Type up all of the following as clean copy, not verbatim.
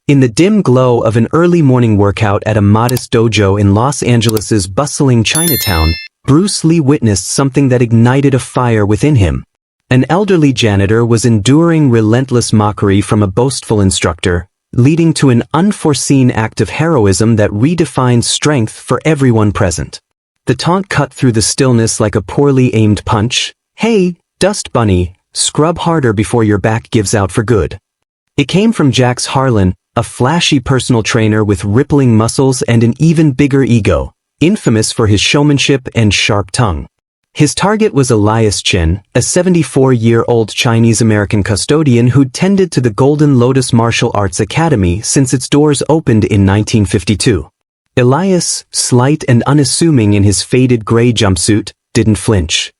In the dim glow of an early morning workout at a modest dojo in Los Angeles' bustling Chinatown, Bruce Lee witnessed something that ignited a fire within him. An elderly janitor was enduring relentless mockery from a boastful instructor, leading to an unforeseen act of heroism that redefined strength for everyone present. The taunt cut through the stillness like a poorly aimed punch. "Hey, Dust Bunny, scrub harder before your back gives out for good." It came from Jax Harlan, a flashy personal trainer with rippling muscles and an even bigger ego, infamous for his showmanship and sharp tongue. His target was Elias Chin, a 74-year-old Chinese-American custodian who'd tended to the Golden Lotus Martial Arts Academy since its doors opened in 1952. Elias, slight and unassuming in his faded gray jumpsuit, didn't flinch.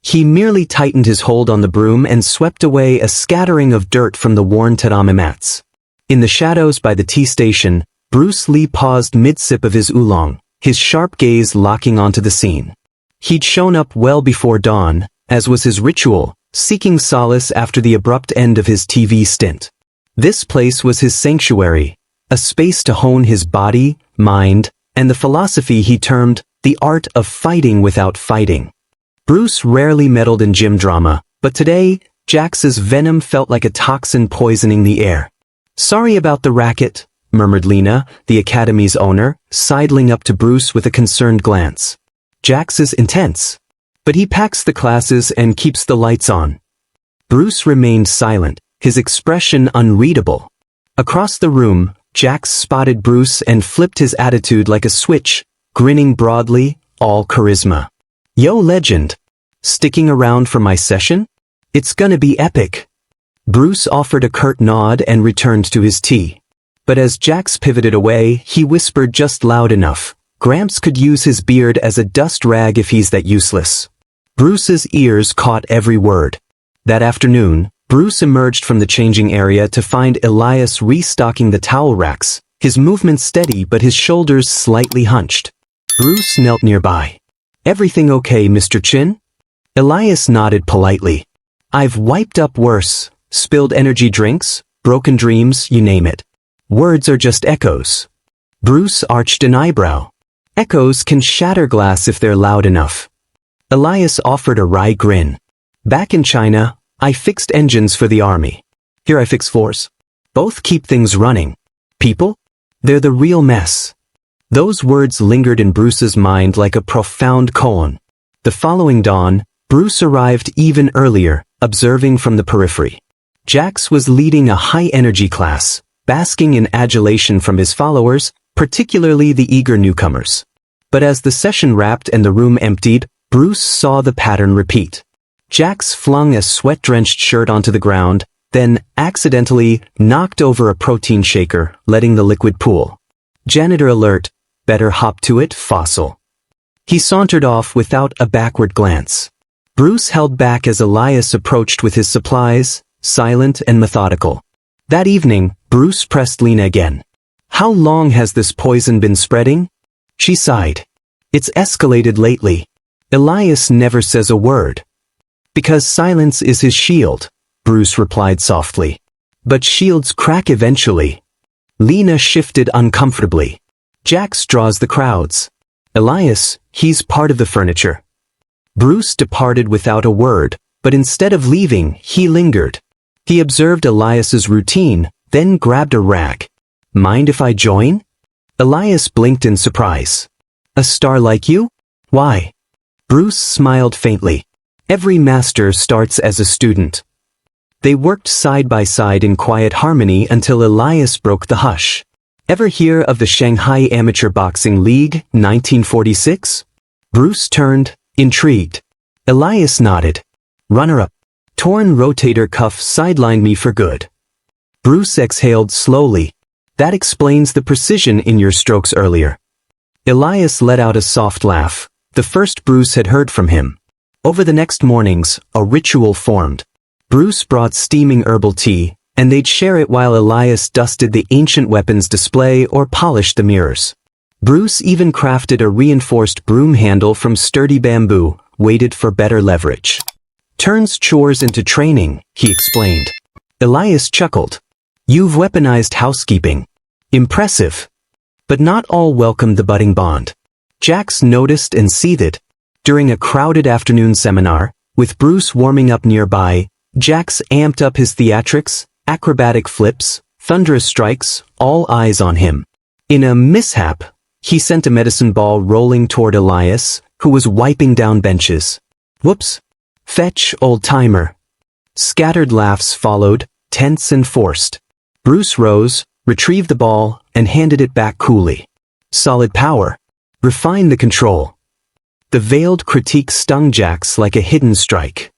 He merely tightened his hold on the broom and swept away a scattering of dirt from the worn tatami mats. In the shadows by the tea station, Bruce Lee paused mid-sip of his oolong, his sharp gaze locking onto the scene. He'd shown up well before dawn, as was his ritual, seeking solace after the abrupt end of his TV stint. This place was his sanctuary, a space to hone his body, mind, and the philosophy he termed the art of fighting without fighting. Bruce rarely meddled in gym drama, but today, Jax's venom felt like a toxin poisoning the air. "Sorry about the racket," murmured Lena, the academy's owner, sidling up to Bruce with a concerned glance. "Jax is intense. But he packs the classes and keeps the lights on." Bruce remained silent, his expression unreadable. Across the room, Jax spotted Bruce and flipped his attitude like a switch, grinning broadly, all charisma. "Yo, legend. Sticking around for my session? It's gonna be epic." Bruce offered a curt nod and returned to his tea. But as Jax pivoted away, he whispered just loud enough, "Gramps could use his beard as a dust rag if he's that useless." Bruce's ears caught every word. That afternoon, Bruce emerged from the changing area to find Elias restocking the towel racks, his movements steady but his shoulders slightly hunched. Bruce knelt nearby. "Everything okay, Mr. Chin?" Elias nodded politely. "I've wiped up worse, spilled energy drinks, broken dreams, you name it. Words are just echoes." Bruce arched an eyebrow. "Echoes can shatter glass if they're loud enough." Elias offered a wry grin. "Back in China, I fixed engines for the army. Here I fix floors. Both keep things running. People? They're the real mess." Those words lingered in Bruce's mind like a profound koan. The following dawn, Bruce arrived even earlier, observing from the periphery. Jax was leading a high-energy class, basking in adulation from his followers, particularly the eager newcomers. But as the session wrapped and the room emptied, Bruce saw the pattern repeat. Jax flung a sweat-drenched shirt onto the ground, then accidentally knocked over a protein shaker, letting the liquid pool. Janitor alert, better hop to it, fossil. He sauntered off without a backward glance. Bruce held back as Elias approached with his supplies, silent and methodical. That evening, Bruce pressed Lena again. "How long has this poison been spreading?" She sighed. "It's escalated lately. Elias never says a word." "Because silence is his shield," Bruce replied softly. "But shields crack eventually." Lena shifted uncomfortably. "Jax draws the crowds. Elias, he's part of the furniture." Bruce departed without a word, but instead of leaving, he lingered. He observed Elias's routine, then grabbed a rag. "Mind if I join?" Elias blinked in surprise. "A star like you? Why?" Bruce smiled faintly. "Every master starts as a student." They worked side by side in quiet harmony until Elias broke the hush. "Ever hear of the Shanghai Amateur Boxing League, 1946? Bruce turned, intrigued. Elias nodded. "Runner-up. Torn rotator cuff sidelined me for good." Bruce exhaled slowly. "That explains the precision in your strokes earlier." Elias let out a soft laugh, the first Bruce had heard from him. Over the next mornings, a ritual formed. Bruce brought steaming herbal tea, and they'd share it while Elias dusted the ancient weapons display or polished the mirrors. Bruce even crafted a reinforced broom handle from sturdy bamboo, weighted for better leverage. "Turns chores into training," he explained. Elias chuckled. "You've weaponized housekeeping." Impressive. But not all welcomed the budding bond. Jax noticed and seethed. During a crowded afternoon seminar, with Bruce warming up nearby, Jax amped up his theatrics, acrobatic flips, thunderous strikes, all eyes on him. In a mishap, he sent a medicine ball rolling toward Elias, who was wiping down benches. Whoops. Fetch, old-timer. Scattered laughs followed, tense and forced. Bruce rose, retrieved the ball, and handed it back coolly. Solid power. Refine the control. The veiled critique stung Jax like a hidden strike.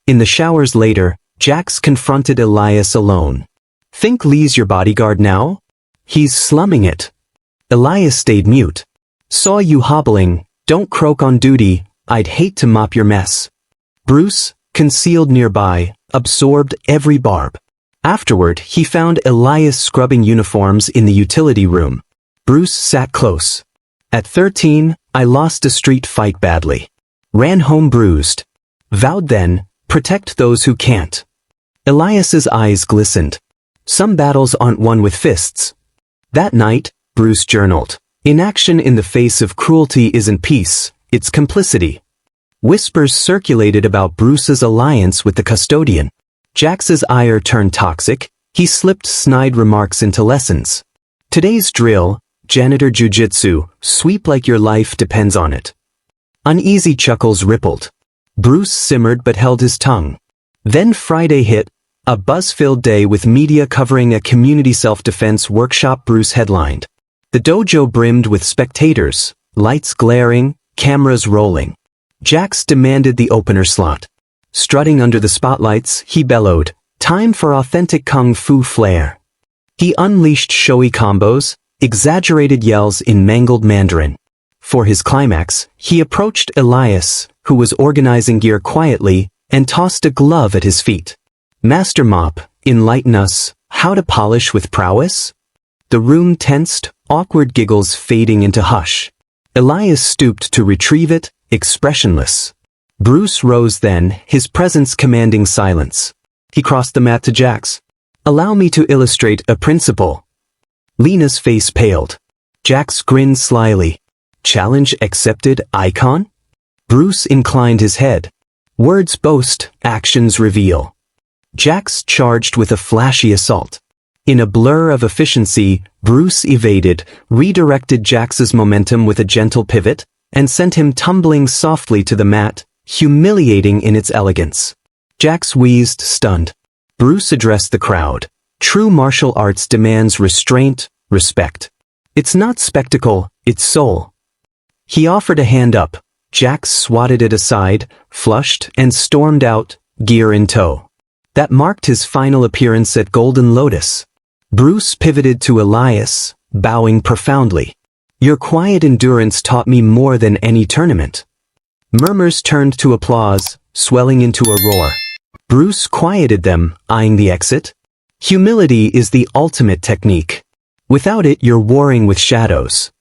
In the showers later, Jax confronted Elias alone. Think Lee's your bodyguard now? He's slumming it. Elias stayed mute. Saw you hobbling, don't croak on duty, I'd hate to mop your mess. Bruce, concealed nearby, absorbed every barb. Afterward, he found Elias scrubbing uniforms in the utility room. Bruce sat close. At 13, I lost a street fight badly. Ran home bruised. Vowed then, protect those who can't. Elias's eyes glistened. Some battles aren't won with fists. That night, Bruce journaled. Inaction in the face of cruelty isn't peace, it's complicity. Whispers circulated about Bruce's alliance with the custodian. Jax's ire turned toxic, he slipped snide remarks into lessons. Today's drill, janitor jujitsu, sweep like your life depends on it. Uneasy chuckles rippled. Bruce simmered but held his tongue. Then Friday hit, a buzz-filled day with media covering a community self-defense workshop Bruce headlined. The dojo brimmed with spectators, lights glaring, cameras rolling. Jax demanded the opener slot. Strutting under the spotlights, he bellowed, time for authentic kung fu flair. He unleashed showy combos, exaggerated yells in mangled Mandarin. For his climax, he approached Elias, who was organizing gear quietly, and tossed a glove at his feet. Master Mop, enlighten us, how to polish with prowess? The room tensed, awkward giggles fading into hush. Elias stooped to retrieve it, expressionless. Bruce rose then, his presence commanding silence. He crossed the mat to Jax. Allow me to illustrate a principle. Lena's face paled. Jax grinned slyly. Challenge accepted, icon? Bruce inclined his head. Words boast, actions reveal. Jax charged with a flashy assault. In a blur of efficiency, Bruce evaded, redirected Jax's momentum with a gentle pivot, and sent him tumbling softly to the mat, humiliating in its elegance. Jax wheezed, stunned. Bruce addressed the crowd. True martial arts demands restraint, respect. It's not spectacle, it's soul. He offered a hand up. Jax swatted it aside, flushed, and stormed out, gear in tow. That marked his final appearance at Golden Lotus. Bruce pivoted to Elias, bowing profoundly. Your quiet endurance taught me more than any tournament. Murmurs turned to applause, swelling into a roar. Bruce quieted them, eyeing the exit. Humility is the ultimate technique. Without it, you're warring with shadows.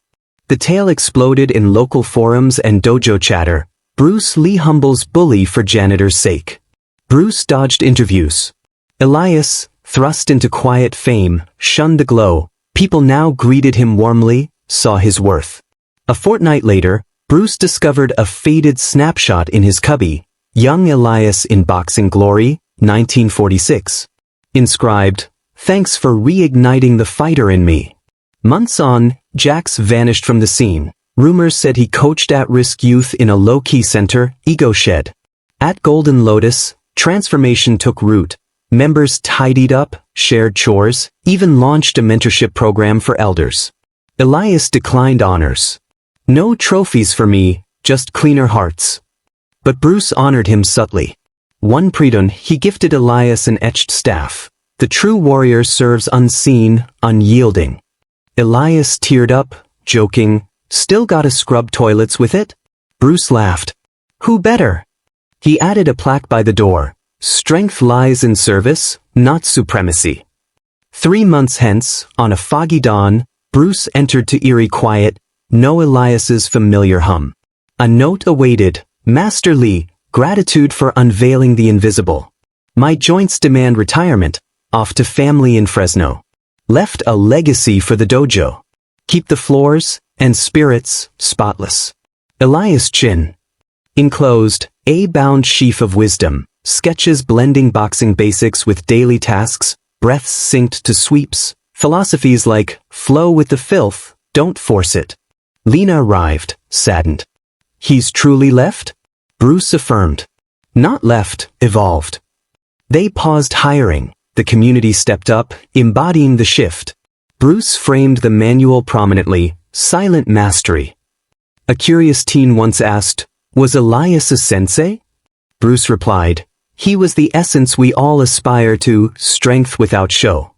The tale exploded in local forums and dojo chatter. Bruce Lee humbles bully for janitor's sake. Bruce dodged interviews. Elias, thrust into quiet fame, shunned the glow. People now greeted him warmly, saw his worth. A fortnight later, Bruce discovered a faded snapshot in his cubby, Young Elias in Boxing Glory, 1946. Inscribed, Thanks for reigniting the fighter in me. Months on, Jax vanished from the scene. Rumors said he coached at-risk youth in a low-key center, Ego Shed. At Golden Lotus, transformation took root. Members tidied up, shared chores, even launched a mentorship program for elders. Elias declined honors. No trophies for me, just cleaner hearts. But Bruce honored him subtly. One pre-dawn, he gifted Elias an etched staff. The true warrior serves unseen, unyielding. Elias teared up, joking, still gotta scrub toilets with it? Bruce laughed. Who better? He added a plaque by the door. Strength lies in service, not supremacy. 3 months hence, on a foggy dawn, Bruce entered to eerie quiet, no Elias's familiar hum. A note awaited, Master Lee, gratitude for unveiling the invisible. My joints demand retirement, off to family in Fresno. Left a legacy for the dojo. Keep the floors and spirits spotless. Elias Chin. Enclosed, a bound sheaf of wisdom, sketches blending boxing basics with daily tasks, breaths synced to sweeps, philosophies like, flow with the filth, don't force it. Lena arrived, saddened. He's truly left? Bruce affirmed. Not left, evolved. They paused hiring. The community stepped up, embodying the shift. Bruce framed the manual prominently, silent mastery. A curious teen once asked, was Elias a sensei? Bruce replied, he was the essence we all aspire to, strength without show.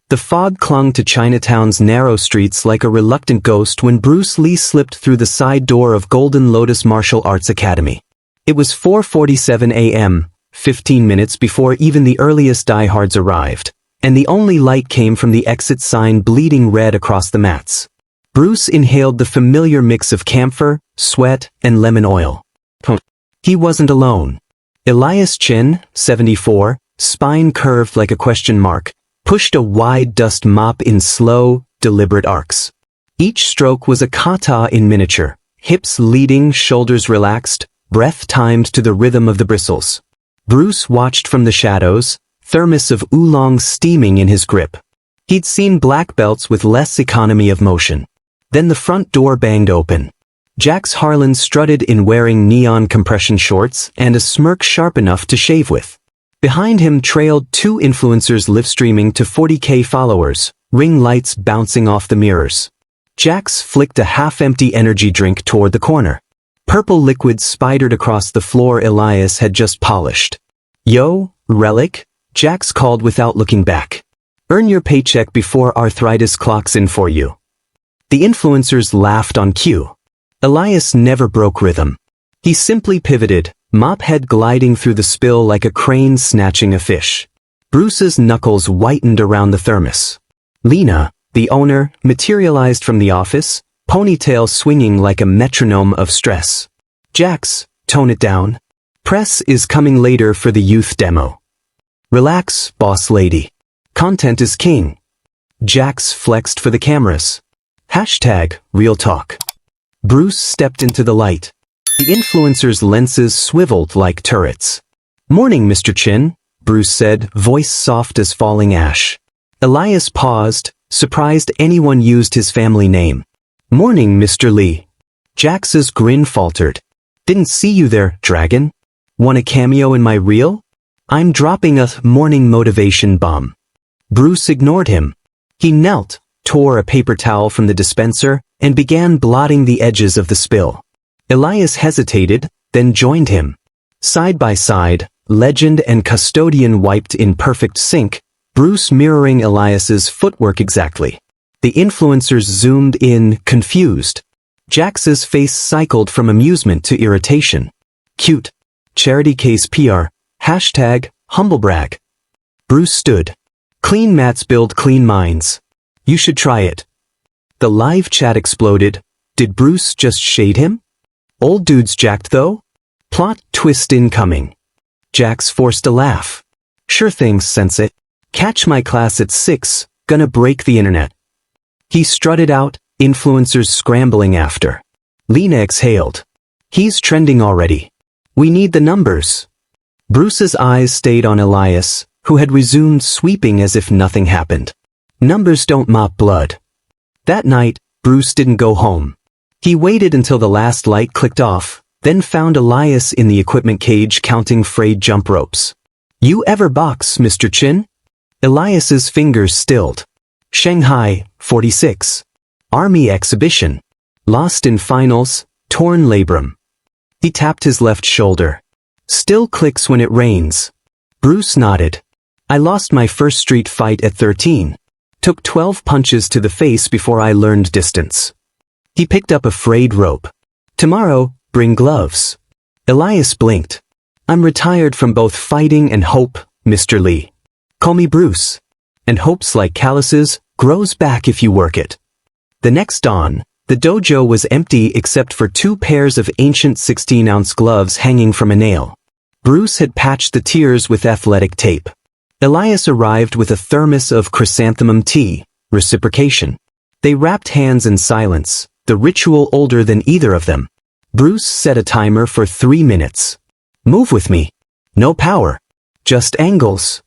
The fog clung to Chinatown's narrow streets like a reluctant ghost when Bruce Lee slipped through the side door of Golden Lotus Martial Arts Academy. It was 4:47 a.m., 15 minutes before even the earliest diehards arrived, and the only light came from the exit sign bleeding red across the mats. Bruce inhaled the familiar mix of camphor, sweat, and lemon oil. He wasn't alone. Elias Chin, 74, spine curved like a question mark, pushed a wide dust mop in slow, deliberate arcs. Each stroke was a kata in miniature, hips leading, shoulders relaxed, breath timed to the rhythm of the bristles. Bruce watched from the shadows, thermos of oolong steaming in his grip. He'd seen black belts with less economy of motion. Then the front door banged open. Jax Harlan strutted in wearing neon compression shorts and a smirk sharp enough to shave with. Behind him trailed two influencers live-streaming to 40K followers, ring lights bouncing off the mirrors. Jax flicked a half-empty energy drink toward the corner. Purple liquid spidered across the floor Elias had just polished. Yo, relic, Jax called without looking back. Earn your paycheck before arthritis clocks in for you. The influencers laughed on cue. Elias never broke rhythm. He simply pivoted, mop head gliding through the spill like a crane snatching a fish. Bruce's knuckles whitened around the thermos. Lena, the owner, materialized from the office, ponytail swinging like a metronome of stress. Jax, tone it down. Press is coming later for the youth demo. Relax, boss lady. Content is king. Jax flexed for the cameras. Hashtag, real talk. Bruce stepped into the light. The influencer's lenses swiveled like turrets. Morning, Mr. Chin, Bruce said, voice soft as falling ash. Elias paused, surprised anyone used his family name. Morning, Mr. Lee. Jax's grin faltered. Didn't see you there, dragon. Want a cameo in my reel? I'm dropping a morning motivation bomb. Bruce ignored him. He knelt, tore a paper towel from the dispenser, and began blotting the edges of the spill. Elias hesitated, then joined him. Side by side, legend and custodian wiped in perfect sync, Bruce mirroring Elias's footwork exactly. The influencers zoomed in, confused. Jax's face cycled from amusement to irritation. Cute. Charity case PR. Hashtag, humblebrag. Bruce stood. Clean mats build clean minds. You should try it. The live chat exploded. Did Bruce just shade him? Old dude's jacked though? Plot twist incoming. Jax forced a laugh. Sure thing, sensei. Catch my class at 6, gonna break the internet. He strutted out, influencers scrambling after. Lena exhaled. He's trending already. We need the numbers. Bruce's eyes stayed on Elias, who had resumed sweeping as if nothing happened. Numbers don't mop blood. That night, Bruce didn't go home. He waited until the last light clicked off, then found Elias in the equipment cage counting frayed jump ropes. You ever box, Mr. Chin? Elias's fingers stilled. Shanghai, 46. Army exhibition. Lost in finals, torn labrum. He tapped his left shoulder. Still clicks when it rains. Bruce nodded. I lost my first street fight at 13. Took 12 punches to the face before I learned distance. He picked up a frayed rope. Tomorrow, bring gloves. Elias blinked. I'm retired from both fighting and hope, Mr. Lee. Call me Bruce. And hope's like calluses, grows back if you work it. The next dawn, the dojo was empty except for 2 pairs of ancient 16-ounce gloves hanging from a nail. Bruce had patched the tears with athletic tape. Elias arrived with a thermos of chrysanthemum tea, reciprocation. They wrapped hands in silence, the ritual older than either of them. Bruce set a timer for 3 minutes. Move with me. No power. Just angles.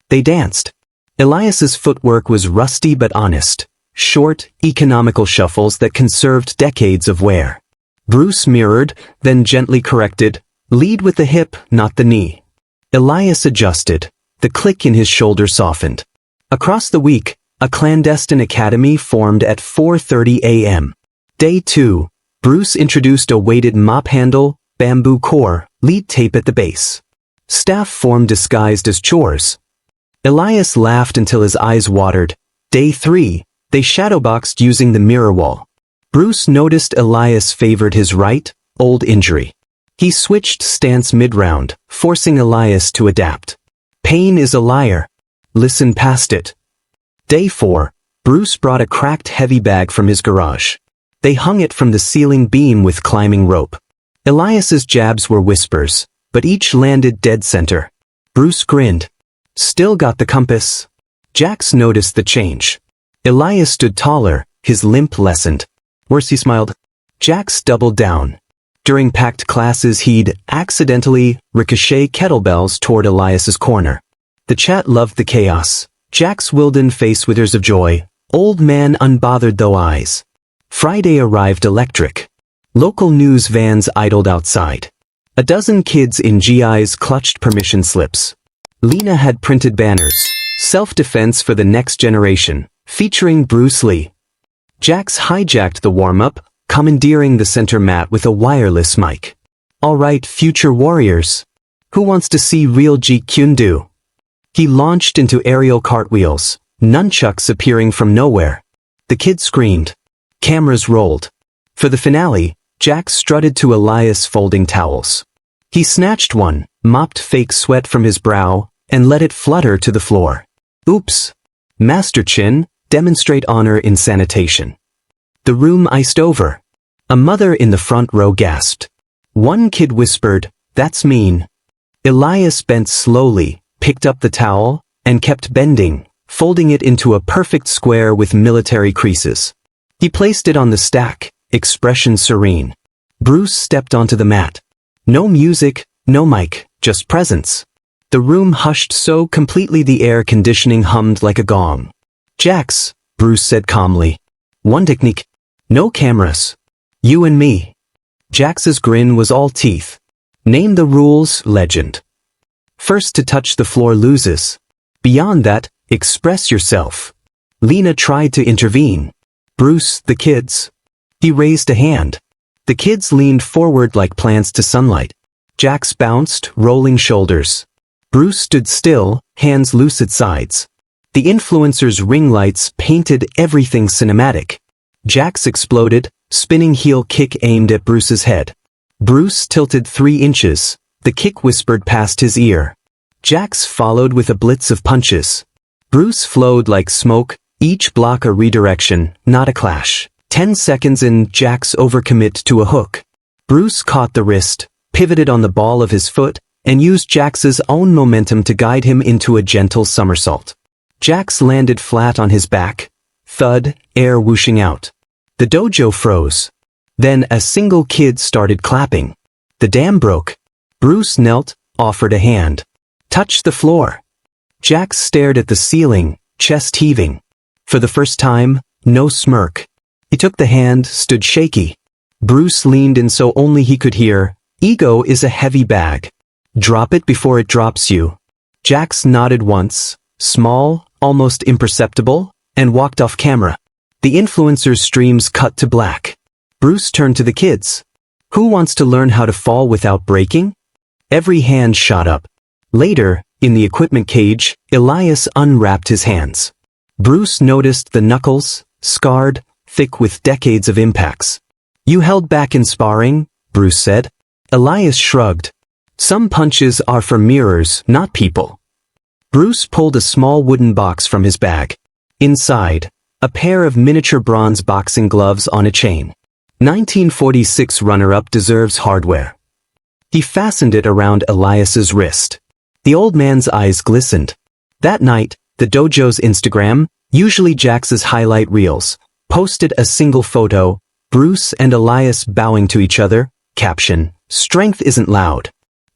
They danced. Elias's footwork was rusty but honest. Short, economical shuffles that conserved decades of wear. Bruce mirrored, then gently corrected, lead with the hip, not the knee. Elias adjusted. The click in his shoulder softened. Across the week, a clandestine academy formed at 4:30 a.m. Day 2, Bruce introduced a weighted mop handle, bamboo core, lead tape at the base. Staff formed disguised as chores. Elias laughed until his eyes watered. Day 3, they shadowboxed using the mirror wall. Bruce noticed Elias favored his right, old injury. He switched stance mid-round, forcing Elias to adapt. Pain is a liar. Listen past it. Day 4, Bruce brought a cracked heavy bag from his garage. They hung it from the ceiling beam with climbing rope. Elias's jabs were whispers, but each landed dead center. Bruce grinned. Still got the compass. Jax noticed the change. Elias stood taller, his limp lessened. Worse, he smiled. Jax doubled down. During packed classes he'd accidentally ricochet kettlebells toward Elias's corner. The chat loved the chaos. Jack's Wilden face withers of joy, old man unbothered though eyes. Friday arrived electric. Local news vans idled outside. A dozen kids in GIs clutched permission slips. Lena had printed banners, self-defense for the next generation, featuring Bruce Lee. Jax hijacked the warm-up, commandeering the center mat with a wireless mic. All right, future warriors. Who wants to see real Jeet Kune Do? He launched into aerial cartwheels, nunchucks appearing from nowhere. The kids screamed. Cameras rolled. For the finale, Jax strutted to Elias folding towels. He snatched one, mopped fake sweat from his brow, and let it flutter to the floor. Oops. Master Chin, demonstrate honor in sanitation. The room iced over. A mother in the front row gasped. One kid whispered, "That's mean." Elias bent slowly, picked up the towel, and kept bending, folding it into a perfect square with military creases. He placed it on the stack, expression serene. Bruce stepped onto the mat. No music, no mic, just presence. The room hushed so completely the air conditioning hummed like a gong. Jax, Bruce said calmly. One technique. No cameras. You and me. Jax's grin was all teeth. Name the rules, legend. First to touch the floor loses. Beyond that, express yourself. Lena tried to intervene. Bruce, the kids. He raised a hand. The kids leaned forward like plants to sunlight. Jax bounced, rolling shoulders. Bruce stood still, hands loose at sides. The influencer's ring lights painted everything cinematic. Jax exploded, spinning heel kick aimed at Bruce's head. Bruce tilted 3 inches. The kick whispered past his ear. Jax followed with a blitz of punches. Bruce flowed like smoke, each block a redirection, not a clash. 10 seconds in, Jax overcommit to a hook. Bruce caught the wrist, pivoted on the ball of his foot, and used Jax's own momentum to guide him into a gentle somersault. Jax landed flat on his back. Thud, air whooshing out. The dojo froze. Then a single kid started clapping. The dam broke. Bruce knelt, offered a hand. Touched the floor. Jax stared at the ceiling, chest heaving. For the first time, no smirk. He took the hand, stood shaky. Bruce leaned in so only he could hear, "Ego is a heavy bag. Drop it before it drops you." Jax nodded once, small, almost imperceptible, and walked off camera. The influencer's streams cut to black. Bruce turned to the kids. Who wants to learn how to fall without breaking? Every hand shot up. Later, in the equipment cage, Elias unwrapped his hands. Bruce noticed the knuckles, scarred, thick with decades of impacts. You held back in sparring, Bruce said. Elias shrugged. Some punches are for mirrors, not people. Bruce pulled a small wooden box from his bag. Inside, a pair of miniature bronze boxing gloves on a chain. 1946 runner-up deserves hardware. He fastened it around Elias's wrist. The old man's eyes glistened. That night, the dojo's Instagram, Usually Jax's highlight reels. Posted a single photo, Bruce and Elias bowing to each other, caption, "Strength isn't loud."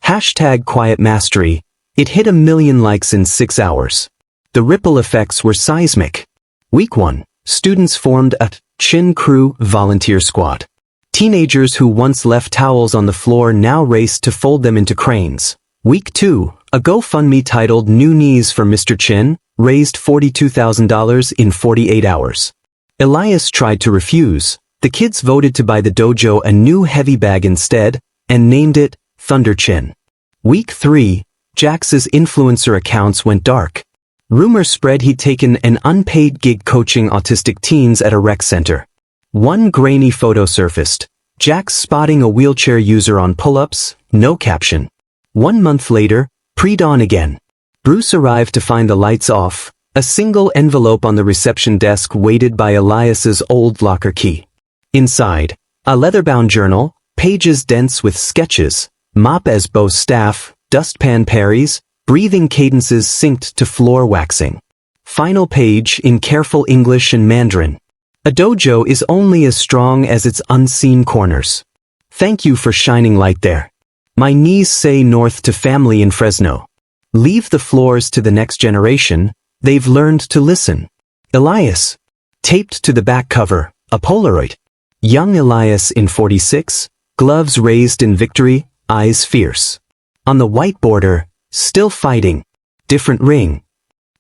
Hashtag quiet mastery. It hit 1 million likes in 6 hours. The ripple effects were seismic. Week 1, students formed a Chin Crew volunteer squad. Teenagers who once left towels on the floor now raced to fold them into cranes. Week 2, a GoFundMe titled New Knees for Mr. Chin raised $42,000 in 48 hours. Elias tried to refuse. The kids voted to buy the dojo a new heavy bag instead, and named it Thunder Chin. Week 3, Jax's influencer accounts went dark. Rumors spread he'd taken an unpaid gig coaching autistic teens at a rec center. One grainy photo surfaced. Jax spotting a wheelchair user on pull-ups, no caption. 1 month later, pre-dawn again. Bruce arrived to find the lights off, a single envelope on the reception desk weighted by Elias's old locker key. Inside, a leather-bound journal, pages dense with sketches, mop as bow staff, dustpan parries, breathing cadences synced to floor waxing. Final page in careful English and Mandarin. A dojo is only as strong as its unseen corners. Thank you for shining light there. My knees say north to family in Fresno. Leave the floors to the next generation, they've learned to listen. Elias. Taped to the back cover, a Polaroid. Young Elias in 46, gloves raised in victory, eyes fierce. On the white border, still fighting. Different ring.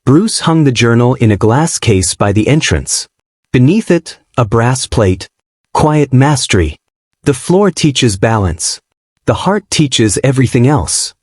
Bruce hung the journal in a glass case by the entrance. Beneath it, a brass plate. Quiet mastery. The floor teaches balance. The heart teaches everything else.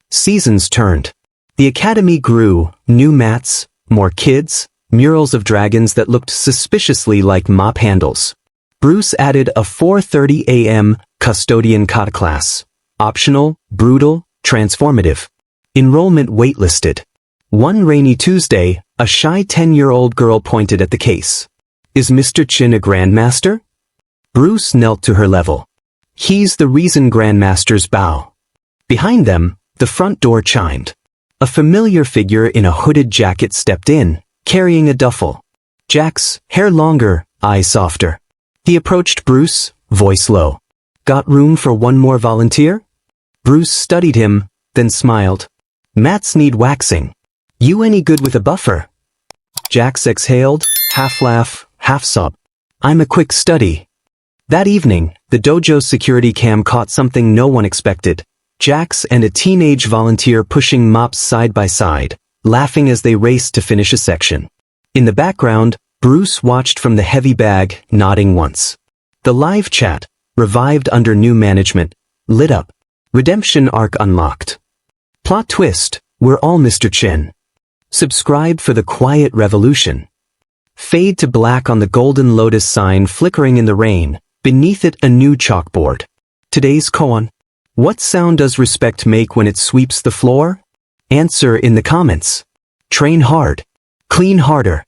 Seasons turned. The academy grew, new mats, more kids, murals of dragons that looked suspiciously like mop handles. Bruce added a 4:30 a.m. custodian kata class. Optional, brutal, transformative. Enrollment waitlisted. One rainy Tuesday, a shy 10-year-old girl pointed at the case. Is Mr. Chin a grandmaster? Bruce knelt to her level. He's the reason grandmasters bow. Behind them, the front door chimed. A familiar figure in a hooded jacket stepped in, carrying a duffel. Jax, hair longer, eyes softer. He approached Bruce, voice low. Got room for one more volunteer? Bruce studied him, then smiled. Mats need waxing. You any good with a buffer? Jax exhaled, half laugh, half sob. I'm a quick study. That evening, the dojo's security cam caught something no one expected. Jax and a teenage volunteer pushing mops side by side, laughing as they raced to finish a section. In the background, Bruce watched from the heavy bag, nodding once. The live chat, revived under new management, lit up. Redemption arc unlocked. Plot twist, we're all Mr. Chin. Subscribe for the quiet revolution. Fade to black on the golden lotus sign flickering in the rain, beneath it a new chalkboard. Today's koan. What sound does respect make when it sweeps the floor? Answer in the comments. Train hard. Clean harder.